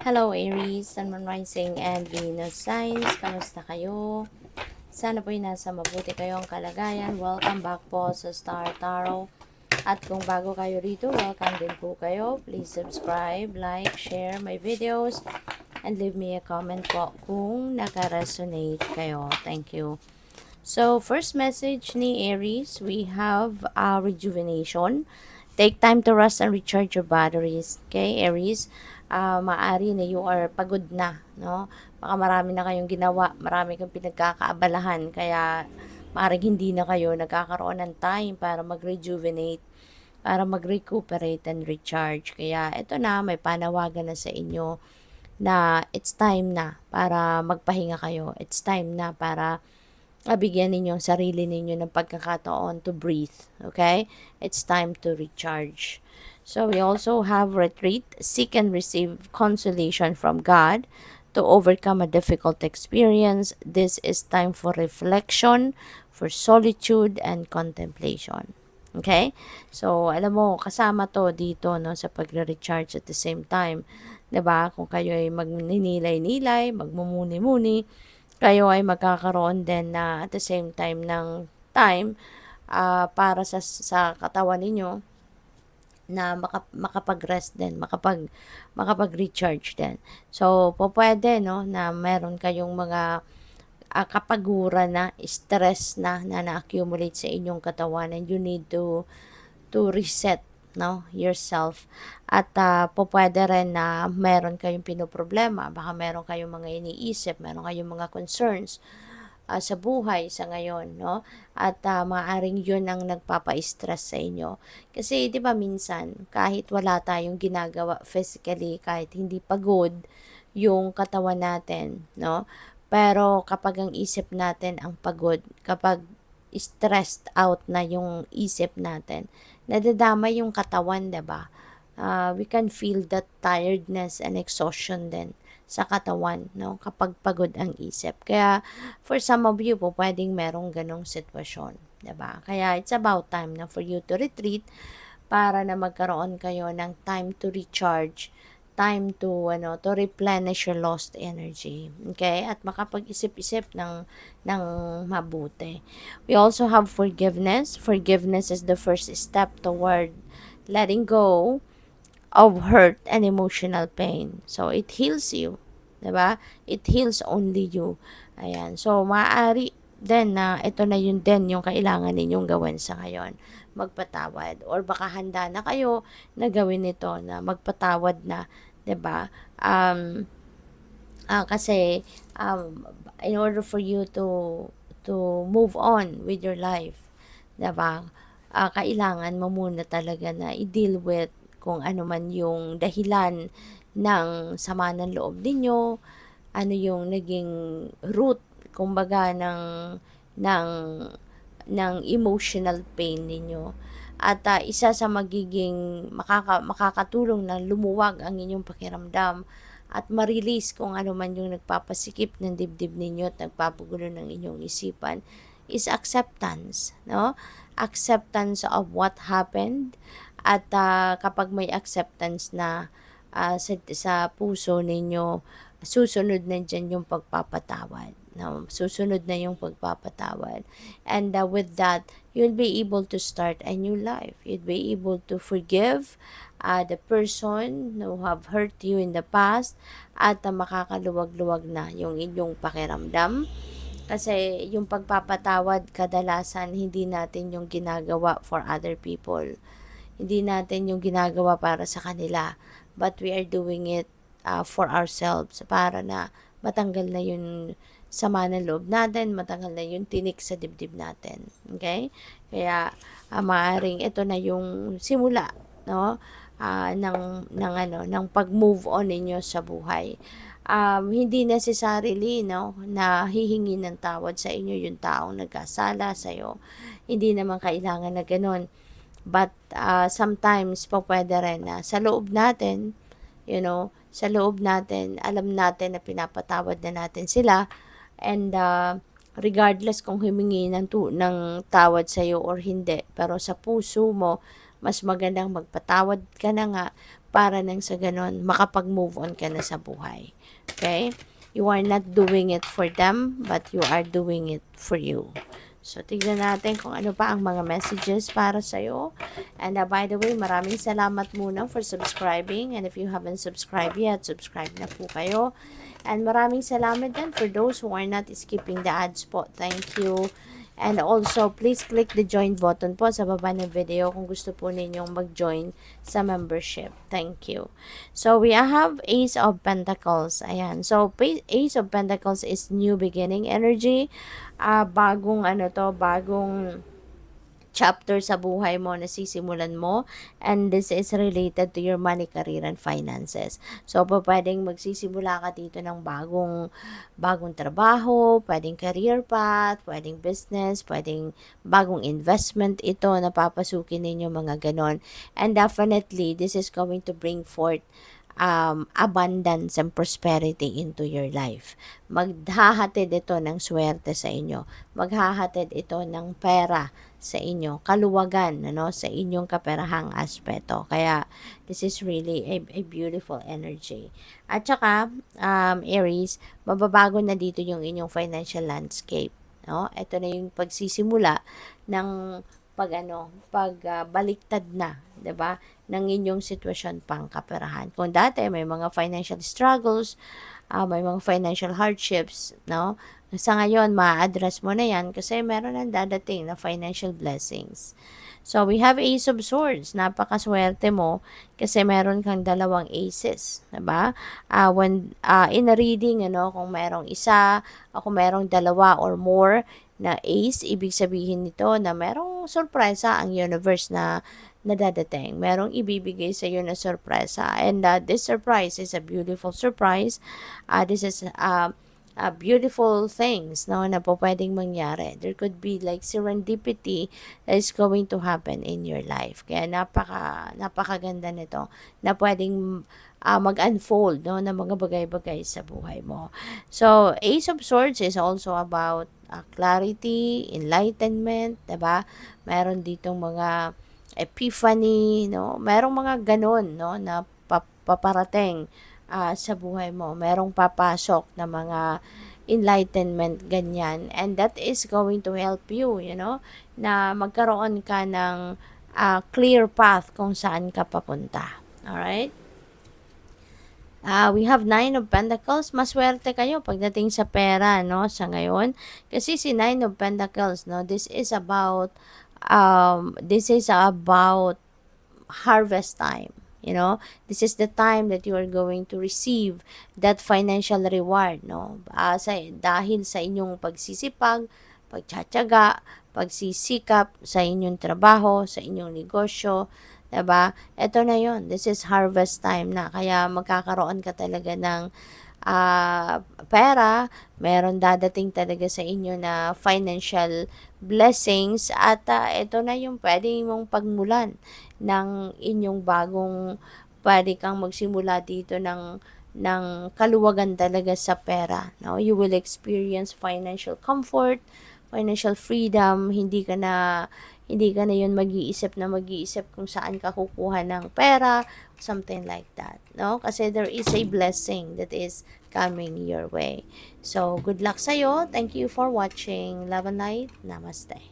Hello Aries, Sun, Moon, Rising, and Venus signs. Kamusta kayo? Sana po'y nasa mabuti kayong kalagayan. Welcome back po sa Star Tarot. At kung bago kayo rito, welcome din po kayo. Please subscribe, like, share my videos, and leave me a comment po kung naka-resonate kayo. Thank you. So, first message ni Aries, we have rejuvenation. Take time to rest and recharge your batteries. Okay, Aries? Maari na you are pagod na, no? Baka marami na kayong ginawa, marami kang pinagkakaabalahan, kaya maaaring hindi na kayo nagkakaroon ng time para mag-rejuvenate, para mag-recuperate and recharge. Kaya ito na, may panawagan na sa inyo na it's time na para magpahinga kayo. It's time na para bigyan ninyo ang sarili ninyo ng pagkakataon to breathe. Okay? It's time to recharge. So we also have retreat, seek and receive consolation from God to overcome a difficult experience. This is time for reflection, for solitude and contemplation. Okay? So, alam mo, kasama to dito, no, sa pagre-recharge at the same time. 'Di ba? Kung kayo ay magninilay-nilay, magmumuni-muni, kayo ay magkakaroon din na at the same time ng time para sa katawan ninyo na makapag-rest din, makapag-recharge din. So, pwede, no, na meron kayong mga kapaguran na, stress na na-accumulate sa inyong katawan, and you need to reset, no, yourself. At pwede rin na meron kayong pinoproblema, baka meron kayong mga iniisip, meron kayong mga concerns sa buhay sa ngayon, no? At maaaring yun ang nagpapa-stress sa inyo. Kasi 'di ba minsan kahit wala tayong ginagawa physically, kahit hindi pagod yung katawan natin, no? Pero kapag ang isip natin ang pagod, kapag stressed out na yung isip natin, nadadamay yung katawan, 'di ba? We can feel that tiredness and exhaustion din sa katawan, no? Kapag pagod ang isip. Kaya, for some of you po, pwedeng merong ganong sitwasyon, 'di ba? Kaya, it's about time na for you to retreat para na magkaroon kayo ng time to recharge, time to replenish your lost energy. Okay? At makapag-isip-isip ng mabuti. We also have forgiveness. Forgiveness is the first step toward letting go of hurt and emotional pain. So, it heals you. 'Di ba? It heals only you. Ayan. So, maaari din na ito na yun din yung kailangan ninyong gawin sa ngayon. Magpatawad. Or baka handa na kayo na gawin ito, na magpatawad na. 'Di ba? Kasi, in order for you to move on with your life, 'di ba? Kailangan mo muna talaga na i-deal with kung ano man yung dahilan ng sama ng loob ninyo, ano yung naging root, kumbaga, ng, ng emotional pain ninyo. At isa sa magiging makakatulong na lumuwag ang inyong pakiramdam at ma-release kung ano man yung nagpapasikip ng dibdib ninyo at nagpapagulo ng inyong isipan is acceptance, no? Acceptance of what happened. At kapag may acceptance na sa puso ninyo, susunod na dyan yung pagpapatawad. No? Susunod na yung pagpapatawad. And with that, you'll be able to start a new life. You'll be able to forgive the person who have hurt you in the past, at makakaluwag-luwag na yung inyong pakiramdam. Kasi yung pagpapatawad, kadalasan hindi natin yung ginagawa for other people. Hindi natin yung ginagawa para sa kanila, but we are doing it for ourselves, para na matanggal na yung sama ng loob natin, matanggal na yung tinik sa dibdib natin. Okay? Kaya maaaring ito na yung simula, no? Ng pag-move on ninyo sa buhay. Hindi necessarily, no, na hihingi ng tawad sa inyo yung taong nagkasala sa iyo. Hindi naman kailangan na ganoon. But sometimes po pwede rin na sa loob natin, sa loob natin, alam natin na pinapatawad na natin sila, and regardless kung humingi ng tawad sa iyo or hindi, pero sa puso mo, mas magandang magpatawad ka na nga para nang sa ganon, makapag-move on ka na sa buhay. Okay? You are not doing it for them, but you are doing it for you. So, tignan natin kung ano pa ang mga messages para sa'yo. And by the way, maraming salamat muna for subscribing. And if you haven't subscribed yet, subscribe na po kayo. And maraming salamat din for those who are not skipping the ads po. Thank you. And also, please click the join button po sa baba ng video kung gusto po ninyong mag-join sa membership. Thank you. So, we have Ace of Pentacles. Ayan. So, Ace of Pentacles is new beginning energy. Bagong bagong chapter sa buhay mo na sisimulan mo, and this is related to your money, career, and finances. So, pwedeng magsisimula ka dito ng bagong trabaho, pwedeng career path, pwedeng business, pwedeng bagong investment ito na papasukin ninyo, mga ganon. And definitely, this is going to bring forth abundance and prosperity into your life. Maghahatid ito ng swerte sa inyo. Maghahatid ito ng pera sa inyo, kaluwagan sa inyong kaperahang aspeto. Kaya this is really a beautiful energy. At saka Aries, mababago na dito yung inyong financial landscape, Ito na yung pagsisimula ng pagbaliktad na, 'di ba, ng inyong sitwasyon pang kaperahan. Kung dati may mga financial struggles, may mga financial hardships, sa ngayon ma-address mo na 'yan kasi meron nang dadating na financial blessings. So, we have Ace of Swords. Napakaswerte mo kasi meron kang dalawang aces, 'di ba? When in a reading, kung merong isa, kung merong dalawa or more na ace, ibig sabihin nito na merong sorpresa ang universe na nadadating. Merong ibibigay sa iyo na sorpresa. And this surprise is a beautiful surprise. This is beautiful things na po pwedeng mangyari. There could be like serendipity that is going to happen in your life. Kaya napakaganda nito na pwedeng mag-unfold ng mga bagay-bagay sa buhay mo. So, Ace of Swords is also about clarity, enlightenment, diba? Meron ditong mga epiphany, merong mga ganon, na paparating sa buhay mo. Merong papasok na mga enlightenment, ganyan. And that is going to help you, na magkaroon ka ng clear path kung saan ka papunta. Alright? We have Nine of Pentacles. Maswerte kayo pagdating sa pera, sa ngayon. Kasi si Nine of Pentacles, this is about harvest time. This is the time that you are going to receive that financial reward, dahil sa inyong pagsisipag, pagtsatsaga, pagsisikap sa inyong trabaho, sa inyong negosyo, diba? Ito na yon. This is harvest time na. Kaya magkakaroon ka talaga ng pera, meron dadating talaga sa inyo na financial blessings, at ito na yung pwede mong pagmulan ng inyong pwede kang magsimula dito ng kaluwagan talaga sa pera. You will experience financial comfort, financial freedom, hindi ka na yun mag-iisip kung saan ka kukuha ng pera, something like that, kasi there is a blessing that is coming your way. So, good luck sa'yo. Thank you for watching. Love and light. Namaste.